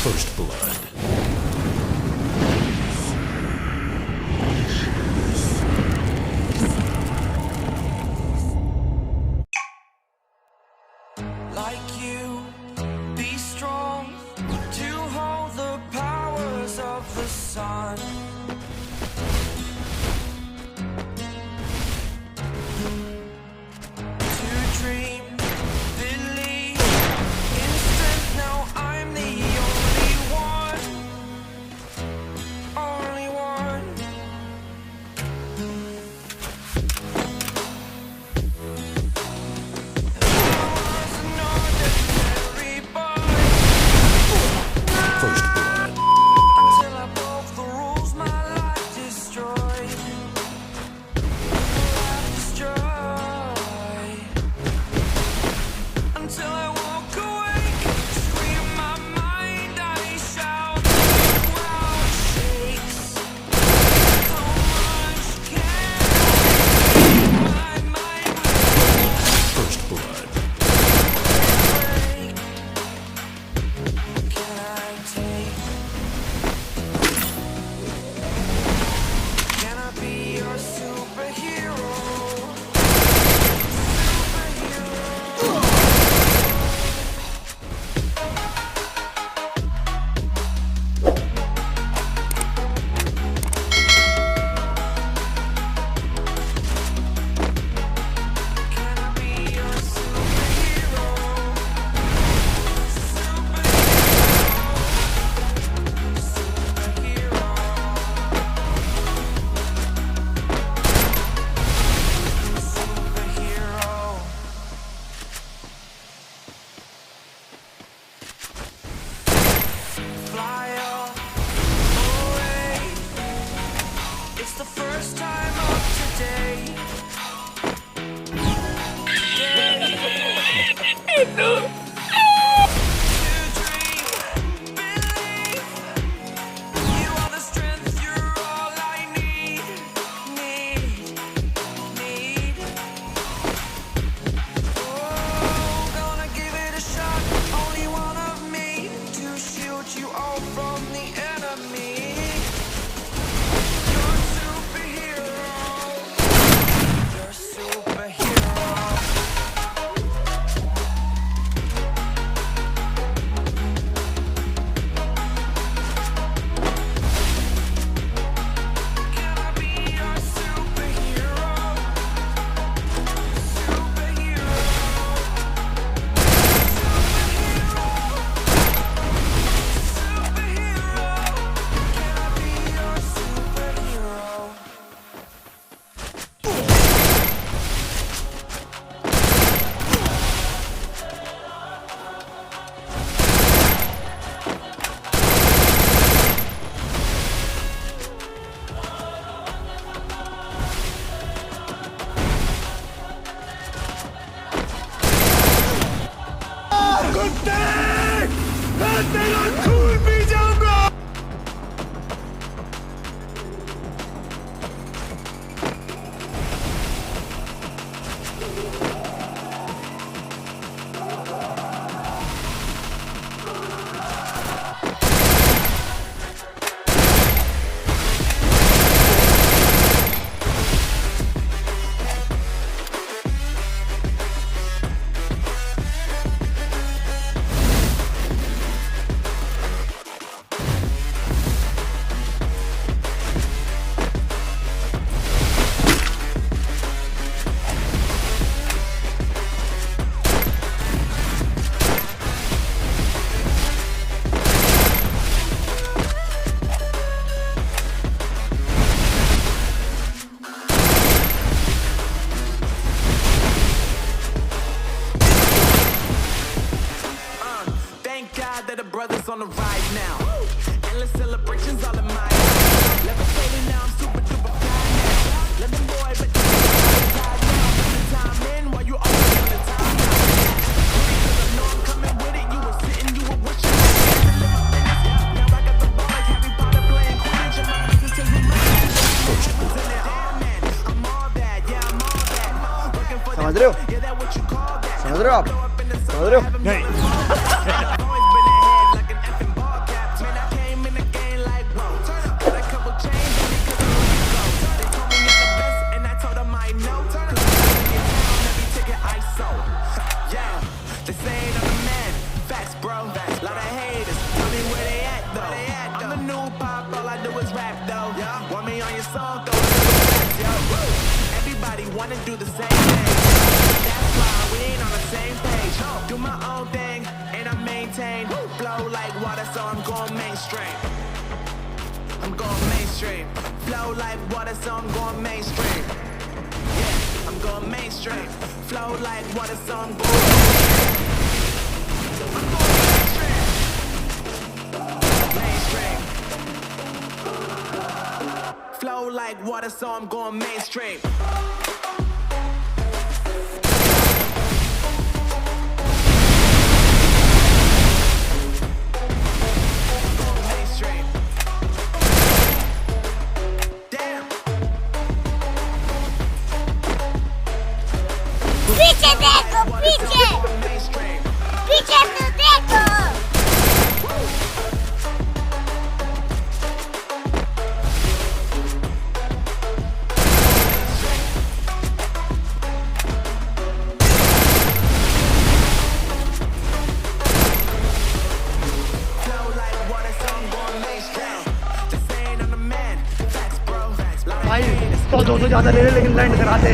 First blood. Like you, be strong to hold the powers of the sun. To dream, believe in strength. Now I'm the only one, only one. First blood. Until I broke the rules, my life destroyed. Life destroyed. Until I walk awake, scream my mind, I shout. The world shakes. So much can my mind First blood. break. Can I take? Can I be your superhero? Superhero. Can I be your superhero? Superhero. Fly away. It's the first time of today. To dream, believe. You are the strength, you're all I need. Oh, gonna give it a shot. Only one of me to shield you all from the enemy. You're a superhero. You're a superhero. Can I be your superhero? Superhero. Superhero. Can I be your superhero? Thank God that the brothers on the rise now. Endless celebrations all in mine. Levitating now, I'm super duper fly now. Let them boy, but you tied now. Put the time in while you always on the time now. Cause I know I'm coming with it. You were sitting, you were wishing. Now I got the ball like Harry Potter playing Quidditch. And my sister who damn man, I'm all that, yeah, I'm all that. Working for Смотрю. yeah, that what you call that. Смотрю. Blow up in the sun, Смотрю. have 'em yelling, always been ahead like an effing ball cap. do the same thing. That's why we ain't on the same page. Do my own thing, and I maintain. Flow like water, so I'm going mainstream. I'm going mainstream. Flow like water, so I'm going mainstream. Yeah, I'm going mainstream. Flow like water, so I'm going mainstream. Flow like water, so I'm going mainstream. Mainstream. Damn. पीछे देखो पीछे Mainstream. पीछे तो देखो Flow like water, so I'm going mainstream. Just saying I'm the man. Facts, bro. Facts. भाई 100-200 ज़्यादा ले ले लेकिन लैंड करा दे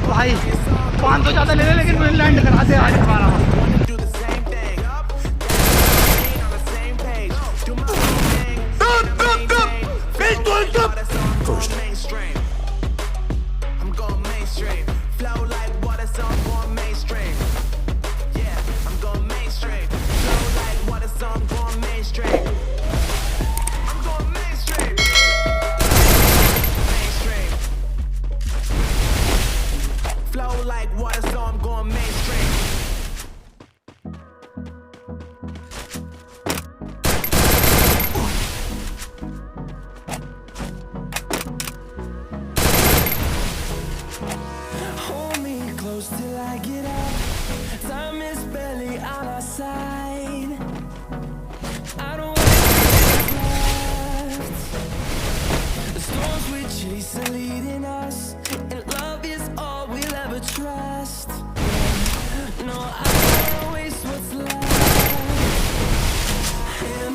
भाई 500 ज़्यादा ले ले लेकिन लैंड करा दे आज हमारा Do the same thing. Ain't on the same page. Do my own thing. First. Mainstream. I'm going mainstream. Flow like water, so I'm going mainstream. Yeah, I'm going mainstream. Flow like water, so I'm going mainstream. I'm going mainstream. Mainstream. Flow like water, so I'm going mainstream. Hold me close till I get up. Time is barely on our side. I don't want left. The storms we chase are leading us, and love is all we'll ever trust. No, I don't wanna waste what's left. And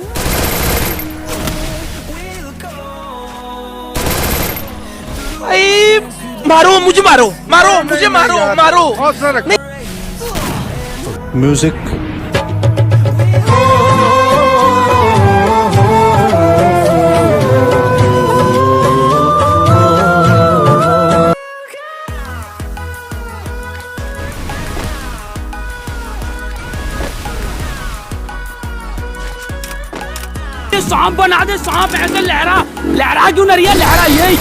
we'll go. भाई मारो मुझे मारो मारो मुझे मारो मारो Music. सांप बना दे सांप ऐसे लहरा लहरा क्यों नहीं रही है लहरा यही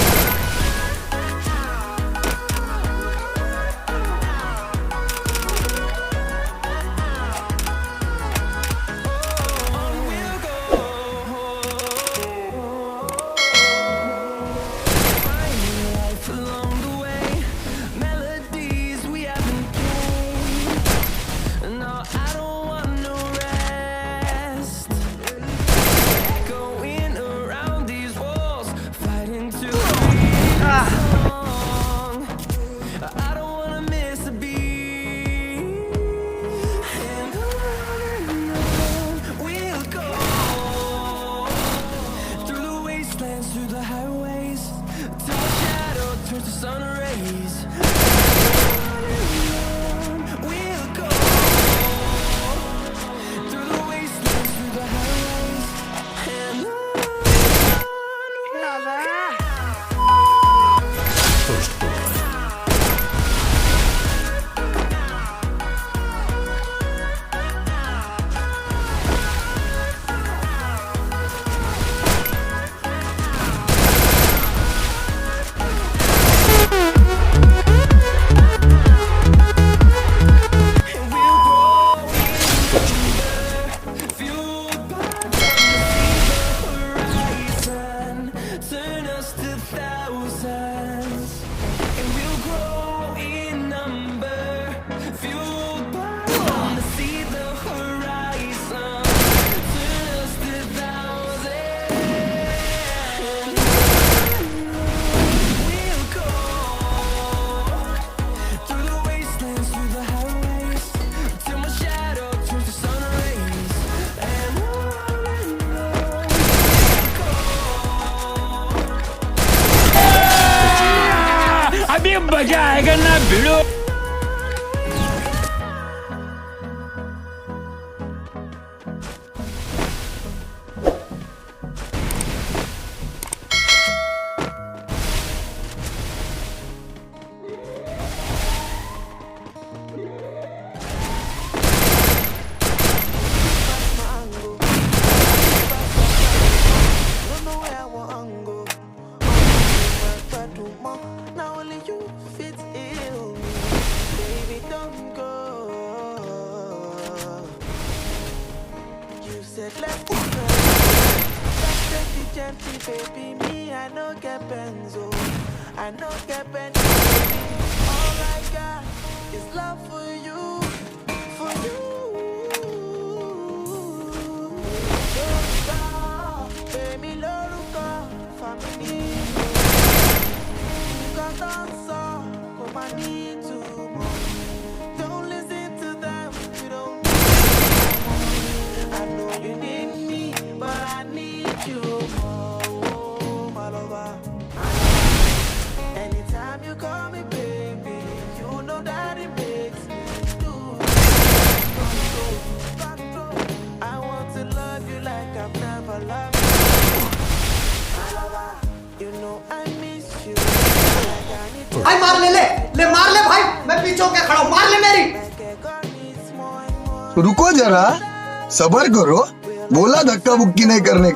Life along the way, melodies we haven't played. No, I don't want no rest. Going around these walls, fighting to breathe. अभी मजा आएगा ना भिड़ो. Don't know where I wanna go. But tomorrow, now only you fit heal me. Baby, don't go. You said let's go. Let's take it gently, baby. Me, I know get benzo. I know get benzo. All I got is love for you. For you. Don't stop, baby, lórúkọ family. Cause don't stop, come I need to more. Don't listen to them, you don't need. I know you need me, but I need you more, oh, my lover. Anytime you call me baby, you know that it makes me do. I want to love you like I've never loved you. My lover, you know I miss you. Like I need to. भाई मार ले मार ले भाई, मैं पीछे होके खड़ा हूँ, मार ले मेरी. Like a God needs more and more. रुको जरा, सबर करो. बोला धक्का बुक्की नहीं करने.